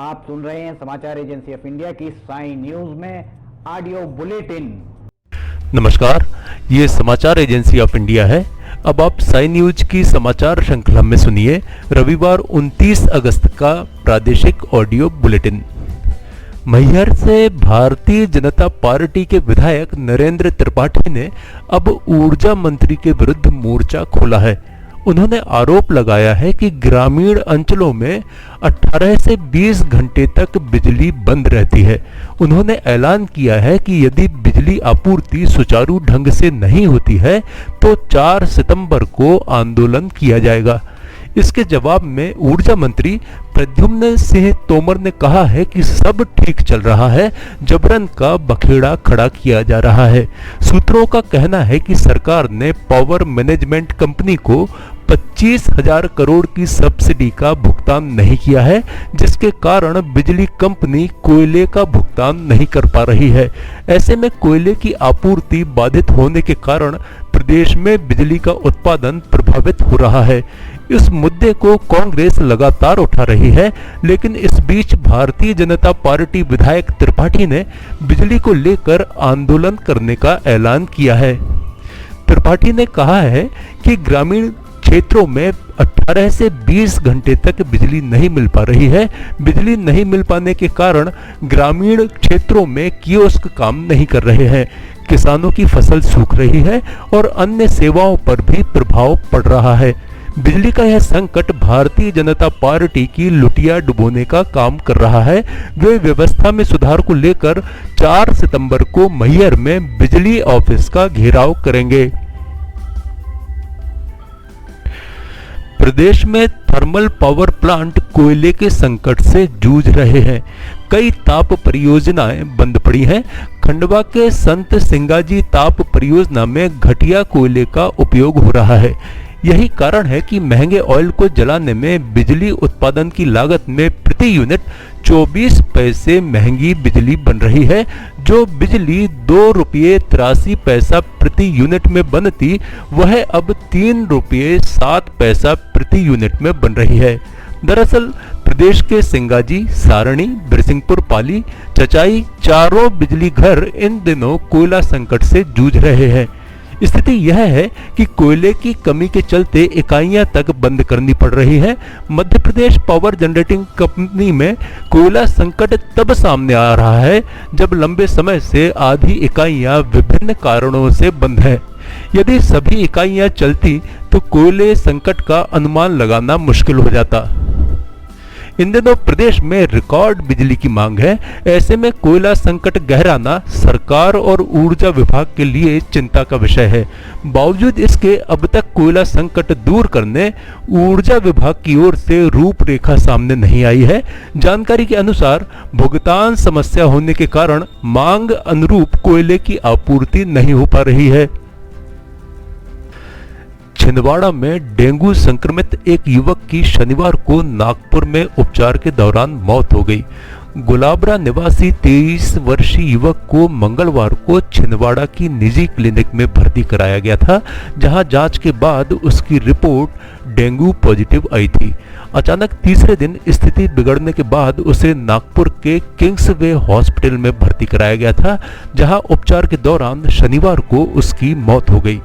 आप सुन रहे हैं समाचार एजेंसी ऑफ इंडिया की साई न्यूज में ऑडियो बुलेटिन। नमस्कार, ये समाचार एजेंसी ऑफ इंडिया है। अब आप साई न्यूज की समाचार श्रृंखला में सुनिए रविवार 29 अगस्त का प्रादेशिक ऑडियो बुलेटिन। मैहर से भारतीय जनता पार्टी के विधायक नरेंद्र त्रिपाठी ने अब ऊर्जा मंत्री के विरुद्ध मोर्चा खोला है। उन्होंने आरोप लगाया है कि ग्रामीण अंचलों में 18 से 20 घंटे तक बिजली बंद रहती है। उन्होंने ऐलान किया है कि यदि बिजली आपूर्ति सुचारू ढंग से नहीं होती है तो 4 सितंबर को आंदोलन किया जाएगा। इसके जवाब में ऊर्जा मंत्री प्रद्युम्न सिंह तोमर ने कहा है कि सब ठीक चल रहा है, जबरन का बखेड़ा खड़ा किया जा रहा है। सूत्रों का कहना है कि सरकार ने पावर मैनेजमेंट कंपनी को 25,000 करोड़ की सब्सिडी का भुगतान नहीं किया है, जिसके कारण बिजली कंपनी कोयले का भुगतान नहीं कर पा रही है। ऐसे में कोयले की आपूर्ति बाधित होने के कारण प्रदेश में बिजली का उत्पादन प्रभावित हो रहा है। इस मुद्दे को कांग्रेस लगातार उठा रही है, लेकिन इस बीच भारतीय जनता पार्टी विधायक त्रिपाठी ने बिजली को लेकर आंदोलन करने का ऐलान किया है। त्रिपाठी ने कहा है कि ग्रामीण क्षेत्रों में 18 से 20 घंटे तक बिजली नहीं मिल पा रही है। बिजली नहीं मिल पाने के कारण ग्रामीण क्षेत्रों में कियोस्क काम नहीं कर रहे हैं। किसानों की फसल सूख रही है और अन्य सेवाओं पर भी प्रभाव पड़ रहा है। बिजली का यह संकट भारतीय जनता पार्टी की लुटिया डुबोने का काम कर रहा है। वे व्यवस्था में सुधार को लेकर 4 सितंबर को मैहर में बिजली ऑफिस का घेराव करेंगे। प्रदेश में थर्मल पावर प्लांट कोयले के संकट से जूझ रहे हैं। कई ताप परियोजनाएं बंद पड़ी हैं। खंडवा के संत सिंगाजी ताप परियोजना में घटिया कोयले का उपयोग हो रहा है। यही कारण है कि महंगे ऑयल को जलाने में बिजली उत्पादन की लागत में प्रति यूनिट 24 पैसे महंगी बिजली बन रही है। जो बिजली 2 रुपये 83 पैसा प्रति यूनिट में बनती, वह अब 3 रुपये 7 पैसा प्रति यूनिट में बन रही है। दरअसल प्रदेश के सिंगाजी, सारणी, बिरसिंहपुर पाली, चचाई चारों बिजली घर इन दिनों कोयला संकट से जूझ रहे हैं। स्थिति यह है कि कोयले की कमी के चलते इकाइयां तक बंद करनी पड़ रही है। Madhya Pradesh power generating company में कोयला संकट तब सामने आ रहा है जब लंबे समय से आधी इकाइयां विभिन्न कारणों से बंद है। यदि सभी इकाइयां चलती तो कोयले संकट का अनुमान लगाना मुश्किल हो जाता। इन दिनों प्रदेश में रिकॉर्ड बिजली की मांग है। ऐसे में कोयला संकट गहराना सरकार और ऊर्जा विभाग के लिए चिंता का विषय है। बावजूद इसके अब तक कोयला संकट दूर करने ऊर्जा विभाग की ओर से रूपरेखा सामने नहीं आई है। जानकारी के अनुसार भुगतान समस्या होने के कारण मांग अनुरूप कोयले की आपूर्ति नहीं हो पा रही है। छिंदवाड़ा में डेंगू संक्रमित एक युवक की शनिवार को नागपुर में उपचार के दौरान मौत हो गई। गुलाबरा निवासी 23 वर्षीय युवक को मंगलवार को छिंदवाड़ा की निजी क्लिनिक में भर्ती कराया गया था, जहां जांच के बाद उसकी रिपोर्ट डेंगू पॉजिटिव आई थी। अचानक तीसरे दिन स्थिति बिगड़ने के बाद उसे नागपुर के किंग्सवे हॉस्पिटल में भर्ती कराया गया था, जहां उपचार के दौरान शनिवार को उसकी मौत हो गई।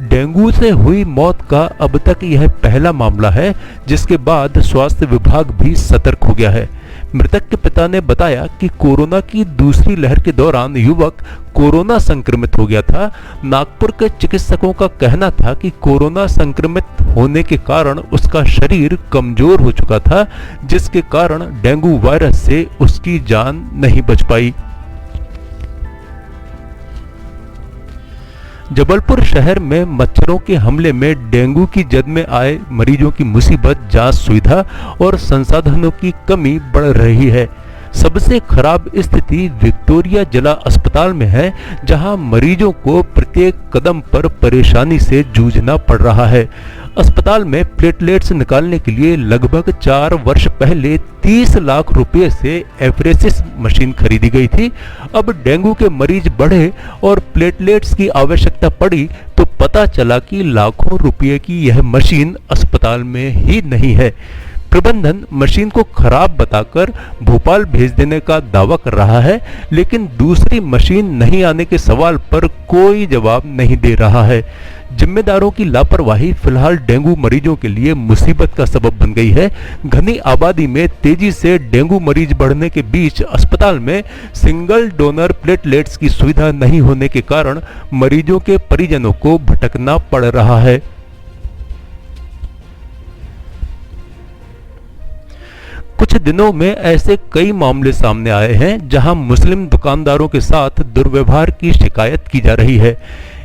डेंगू से हुई मौत का अब तक यह पहला मामला है, जिसके बाद स्वास्थ्य विभाग भी सतर्क हो गया है। मृतक के पिता ने बताया कि कोरोना की दूसरी लहर के दौरान युवक कोरोना संक्रमित हो गया था। नागपुर के चिकित्सकों का कहना था कि कोरोना संक्रमित होने के कारण उसका शरीर कमजोर हो चुका था, जिसके कारण डेंगू वायरस से उसकी जान नहीं बच पाई। जबलपुर शहर में मच्छरों के हमले में डेंगू की जद में आए मरीजों की मुसीबत, जांच सुविधा और संसाधनों की कमी बढ़ रही है। सबसे खराब स्थिति विक्टोरिया जिला अस्पताल में है, जहां मरीजों को प्रत्येक कदम पर परेशानी से जूझना पड़ रहा है। अस्पताल में प्लेटलेट्स निकालने के लिए लगभग 4 वर्ष पहले 30 लाख रुपए से एफरेसिस मशीन खरीदी गई थी। अब डेंगू के मरीज बढ़े और प्लेटलेट्स की आवश्यकता पड़ी तो पता चला कि लाखों रुपए की यह मशीन अस्पताल में ही नहीं है। प्रबंधन मशीन को खराब बताकर भोपाल भेज देने का दावा कर रहा है, लेकिन दूसरी मशीन नहीं आने के सवाल पर कोई जवाब नहीं दे रहा है। जिम्मेदारों की लापरवाही फिलहाल डेंगू मरीजों के लिए मुसीबत का सबब बन गई है। घनी आबादी में तेजी से डेंगू मरीज बढ़ने के बीच अस्पताल में सिंगल डोनर प्लेटलेट्स की सुविधा नहीं होने के कारण मरीजों के परिजनों को भटकना पड़ रहा है। कुछ दिनों में ऐसे कई मामले सामने आए हैं जहां मुस्लिम दुकानदारों के साथ दुर्व्यवहार की शिकायत की जा रही है।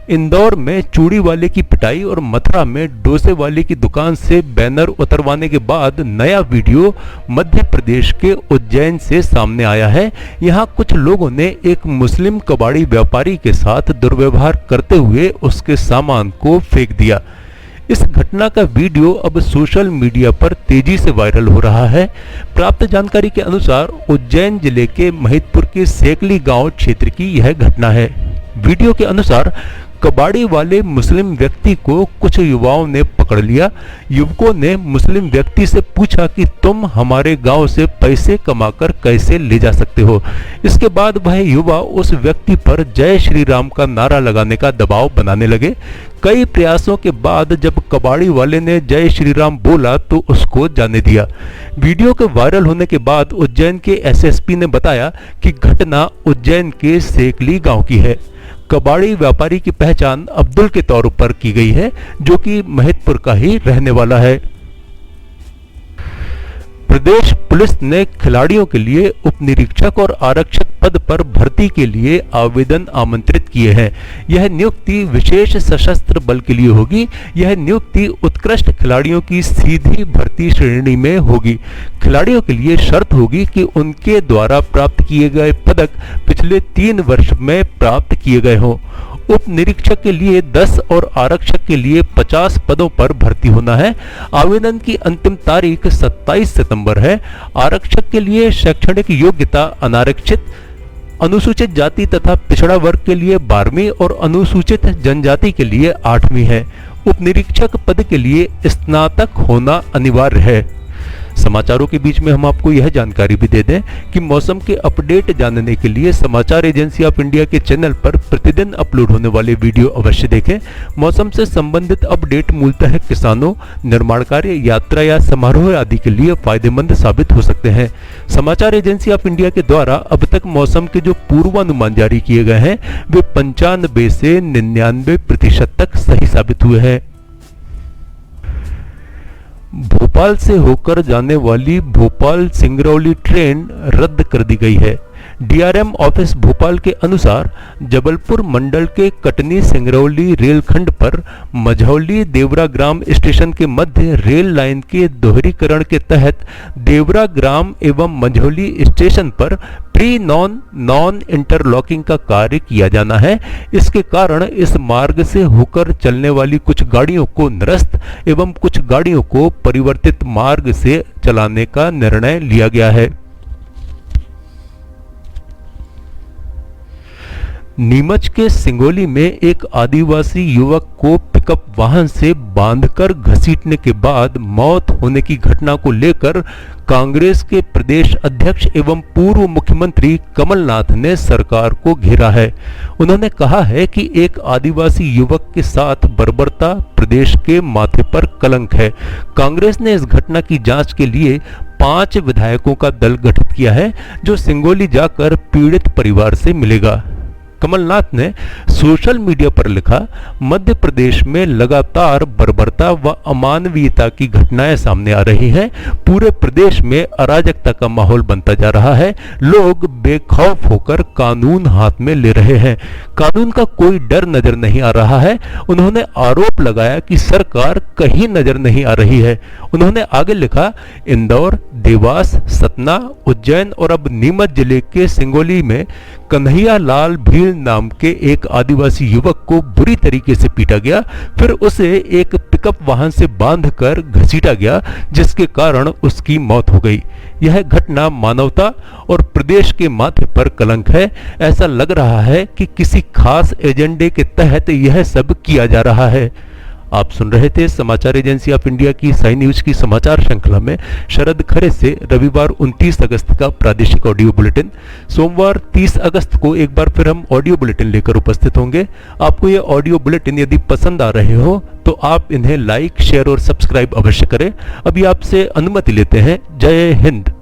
इंदौर में चूड़ी वाले की पिटाई और मथुरा में डोसे वाले की दुकान से बैनर उतरवाने के बाद नया वीडियो मध्य प्रदेश के उज्जैन से सामने आया है। यहां कुछ लोगों ने एक मुस्लिम कबाड़ी व्यापारी के साथ दुर्व्यवहार करते हुए उसके सामान को फेंक दिया। इस घटना का वीडियो अब सोशल मीडिया पर तेजी से वायरल हो रहा है। प्राप्त जानकारी के अनुसार उज्जैन जिले के महितपुर के सेकली गांव क्षेत्र की यह घटना है। वीडियो के अनुसार कबाड़ी वाले मुस्लिम व्यक्ति को कुछ युवाओं ने पकड़ लिया। युवकों ने मुस्लिम व्यक्ति से पूछा कि तुम हमारे गांव से पैसे कमाकर कैसे ले जा सकते हो। इसके बाद वह युवा उस व्यक्ति पर जय श्री राम का नारा लगाने का दबाव बनाने लगे। कई प्रयासों के बाद जब कबाड़ी वाले ने जय श्री राम बोला तो उसको जाने दिया। वीडियो के वायरल होने के बाद उज्जैन के एसएसपी ने बताया कि घटना उज्जैन के सेकली गांव की है। कबाड़ी व्यापारी की पहचान अब्दुल के तौर पर की गई है, जो कि महितपुर का ही रहने वाला है। प्रदेश पुलिस ने खिलाड़ियों के लिए उप निरीक्षक और आरक्षक पद पर भर्ती के लिए आवेदन आमंत्रित किए हैं। यह नियुक्ति विशेष सशस्त्र बल के लिए होगी। यह नियुक्ति उत्कृष्ट खिलाड़ियों की सीधी भर्ती श्रेणी में होगी। खिलाड़ियों के लिए शर्त होगी कि उनके द्वारा प्राप्त किए गए पदक पिछले 3 वर्ष में प्राप्त किए गए हों। उप निरीक्षक के लिए 10 और आरक्षक के लिए 50 पदों पर भर्ती होना है। आवेदन की अंतिम तारीख 27 सितंबर है। आरक्षक के लिए शैक्षणिक योग्यता अनारक्षित, अनुसूचित जाति तथा पिछड़ा वर्ग के लिए 12वीं और अनुसूचित जनजाति के लिए 8वीं है। उप निरीक्षक पद के लिए स्नातक होना अनिवार्य है। समाचारों के बीच में हम आपको यह जानकारी भी दे दें कि मौसम के अपडेट जानने के लिए समाचार एजेंसी ऑफ इंडिया के चैनल पर प्रतिदिन अपलोड होने वाले वीडियो अवश्य देखें। मौसम से संबंधित अपडेट मूलतः किसानों, निर्माण कार्य, यात्रा या समारोह आदि के लिए फायदेमंद साबित हो सकते हैं। समाचार एजेंसी ऑफ इंडिया के द्वारा अब तक मौसम के जो पूर्वानुमान जारी किए गए हैं वे 95 से 99% तक सही साबित हुए हैं। भोपाल से होकर जाने वाली भोपाल सिंगरौली ट्रेन रद्द कर दी गई है। डीआरएम ऑफिस भोपाल के अनुसार जबलपुर मंडल के कटनी सिंगरौली रेलखंड पर मझौली देवरा ग्राम स्टेशन के मध्य रेल लाइन के दोहरीकरण के तहत देवरा ग्राम एवं मझौली स्टेशन पर प्री नॉन इंटरलॉकिंग का कार्य किया जाना है। इसके कारण इस मार्ग से होकर चलने वाली कुछ गाड़ियों को निरस्त एवं कुछ गाड़ियों को परिवर्तित मार्ग से चलाने का निर्णय लिया गया है। नीमच के सिंगोली में एक आदिवासी युवक को पिकअप वाहन से बांधकर घसीटने के बाद मौत होने की घटना को लेकर कांग्रेस के प्रदेश अध्यक्ष एवं पूर्व मुख्यमंत्री कमलनाथ ने सरकार को घेरा है। उन्होंने कहा है कि एक आदिवासी युवक के साथ बर्बरता प्रदेश के माथे पर कलंक है। कांग्रेस ने इस घटना की जांच के लिए 5 विधायकों का दल गठित किया है, जो सिंगोली जाकर पीड़ित परिवार से मिलेगा। कमलनाथ ने सोशल मीडिया पर लिखा, मध्य प्रदेश में लगातार बर्बरता व अमानवीयता की घटनाएं सामने आ रही हैं। पूरे प्रदेश में अराजकता का माहौल बनता जा रहा है। लोग बेखौफ होकर कानून हाथ में ले रहे हैं। कानून का कोई डर नजर नहीं आ रहा है। उन्होंने आरोप लगाया कि सरकार कहीं नजर नहीं आ रही है। उन्होंने आगे लिखा, इंदौर, देवास, सतना, उज्जैन और अब नीमच जिले के सिंगोली में कन्हैया लाल भील नाम के एक आदिवासी युवक को बुरी तरीके से पीटा गया। फिर उसे एक पिकअप वाहन से बांधकर घसीटा गया, जिसके कारण उसकी मौत हो गई। यह घटना मानवता और प्रदेश के माथे पर कलंक है। ऐसा लग रहा है कि किसी खास एजेंडे के तहत यह सब किया जा रहा है। आप सुन रहे थे समाचार एजेंसी ऑफ इंडिया की साई न्यूज की समाचार श्रृंखला में शरद खरे से रविवार 29 अगस्त का प्रादेशिक ऑडियो बुलेटिन। सोमवार 30 अगस्त को एक बार फिर हम ऑडियो बुलेटिन लेकर उपस्थित होंगे। आपको ये ऑडियो बुलेटिन यदि पसंद आ रहे हो तो आप इन्हें लाइक, शेयर और सब्सक्राइब अवश्य करें। अभी आपसे अनुमति लेते हैं। जय हिंद।